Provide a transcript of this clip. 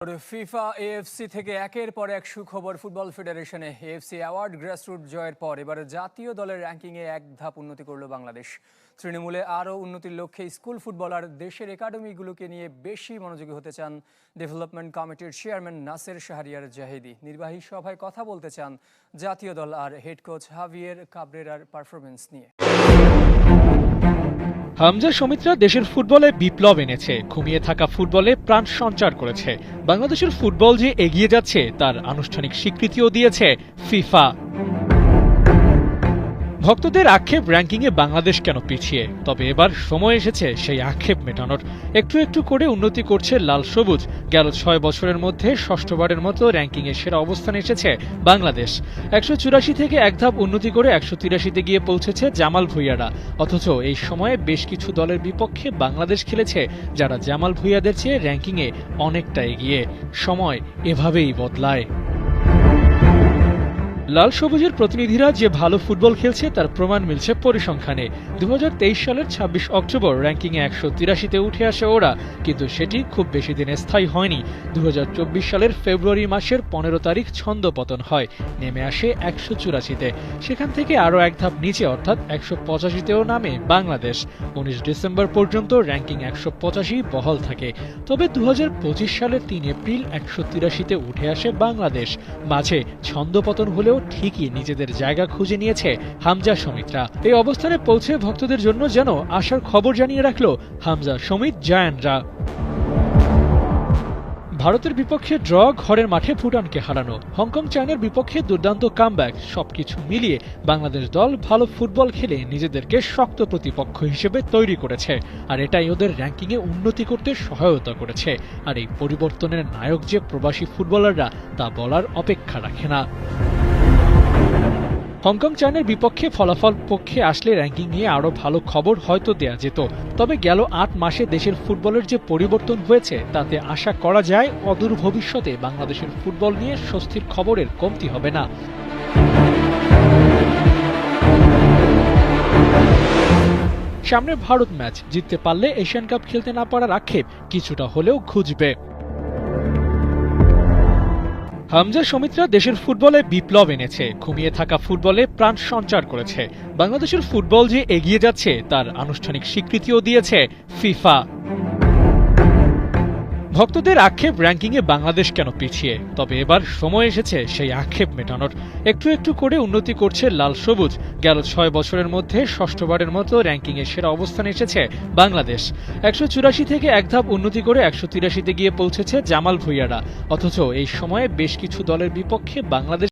FIFA AFC থেকে একের পর এক সুখবর ফুটবল ফেডারেশনে এএফসি অ্যাওয়ার্ড গ্রাসরুট জয়ের পর এবার জাতীয় দলের র্যাঙ্কিংয়ে এক ধাপ উন্নতি করল বাংলাদেশ। তৃণমূলে আরও উন্নতির লক্ষ্যে স্কুল ফুটবলার দেশের একাডেমিগুলোকে নিয়ে বেশি মনোযোগী হতে চান ডেভেলপমেন্ট কমিটির চেয়ারম্যান নাসের শাহরিয়ার জাহিদি। নির্বাহী সভায় কথা বলতে চান জাতীয় দল আর হেড কোচ হাভিয়ের কাবরেরার পারফরমেন্স নিয়ে। হামজা সমিতরা দেশের ফুটবলে বিপ্লব এনেছে, ঘুমিয়ে থাকা ফুটবলে প্রাণ সঞ্চার করেছে। বাংলাদেশের ফুটবল যে এগিয়ে যাচ্ছে তার আনুষ্ঠানিক স্বীকৃতিও দিয়েছে ফিফা। ভক্তদের আক্ষেপ র্যাঙ্কিংয়ে বাংলাদেশ কেন পিছিয়ে, তবে এবার সময় এসেছে সেই আক্ষেপ মেটানোর। একটু একটু করে উন্নতি করছে লাল সবুজ। গেল ৬ বছরের মধ্যে ষষ্ঠবারের মতো র্যাঙ্কিংয়ে সেরা অবস্থানে এসেছে বাংলাদেশ। ১৮৪ থেকে এক ধাপ উন্নতি করে ১৮৩তে গিয়ে পৌঁছেছে জামাল ভুঁইয়ারা। অথচ এই সময়ে বেশ কিছু দলের বিপক্ষে বাংলাদেশ খেলেছে যারা জামাল ভুঁইয়াদের চেয়ে র্যাঙ্কিংয়ে অনেকটা এগিয়ে। সময় এভাবেই বদলায়। লাল সবুজের প্রতিনিধিরা যে ভালো ফুটবল খেলছে তার প্রমাণ মিলছে পরিসংখ্যানে। ২০২৩ সালের ২৬ অক্টোবর র্যাঙ্কিংয়ে ১৮৩তে উঠে আসে ওরা, কিন্তু সেটি খুব বেশি দিন স্থায়ী হয়নি। ২০২৪ সালের ফেব্রুয়ারি মাসের ১৫ তারিখ ছন্দপতন হয়, নেমে আসে ১৮৪তে। সেখান থেকে আরও এক ধাপ নিচে অর্থাৎ ১৮৫তেও নামে বাংলাদেশ। ১৯ ডিসেম্বর পর্যন্ত র্যাঙ্কিং ১৮৫ বহাল থাকে। তবে ২০২৫ সালের ৩ এপ্রিল ১৮৩তে উঠে আসে বাংলাদেশ। মাঝে ছন্দপতন হলেও ঠিকই নিজেদের জায়গা খুঁজে নিয়েছে হামজা সমিতরা। এই অবস্থানে পৌঁছে ভক্তদের জন্য যেন আশার খবর জানিয়ে রাখল হামজা সমিত জায়ান্টরা। ভারতের বিপক্ষে ড্র, ঘরের মাঠে ভুটানকে হারানো, হংকং চায়নার বিপক্ষে দুর্দান্ত কামব্যাক, সবকিছু মিলিয়ে বাংলাদেশ দল ভালো ফুটবল খেলে নিজেদেরকে শক্ত প্রতিপক্ষ হিসেবে তৈরি করেছে। আর এটাই ওদের র্যাঙ্কিংয়ে উন্নতি করতে সহায়তা করেছে। আর এই পরিবর্তনের নায়ক যে প্রবাসী ফুটবলাররা তা বলার অপেক্ষা রাখে না। হংকং চায়নার বিপক্ষে ফলাফল পক্ষে আসলে র্যাঙ্কিং নিয়ে আরও ভালো খবর হয়তো দেয়া যেত। তবে গেল ৮ মাসে দেশের ফুটবলের যে পরিবর্তন হয়েছে তাতে আশা করা যায় অদূর ভবিষ্যতে বাংলাদেশের ফুটবল নিয়ে স্বস্তির খবরের কমতি হবে না। সামনে ভারত ম্যাচ, জিততে পারলে এশিয়ান কাপ খেলতে না পারার আক্ষেপ কিছুটা হলেও ঘুচবে। হামজা সমিতরা দেশের ফুটবলে বিপ্লব এনেছে, ঘুমিয়ে থাকা ফুটবলে প্রাণ সঞ্চার করেছে। বাংলাদেশের ফুটবল যে এগিয়ে যাচ্ছে তার আনুষ্ঠানিক স্বীকৃতিও দিয়েছে ফিফা। ভক্তদের আক্ষেপ র্যাঙ্কিংয়ে বাংলাদেশ কেন পিছিয়ে, তবে এবার সময় এসেছে সেই আক্ষেপ মেটানোর। একটু একটু করে উন্নতি করছে লাল সবুজ। গেল ৬ বছরের মধ্যে ষষ্ঠবারের মতো র্যাঙ্কিংয়ে সেরা অবস্থানে এসেছে বাংলাদেশ। ১৮৪ থেকে এক ধাপ উন্নতি করে ১৮৩তে গিয়ে পৌঁছেছে জামাল ভুঁইয়ারা। অথচ এই সময়ে বেশ কিছু দলের বিপক্ষে বাংলাদেশ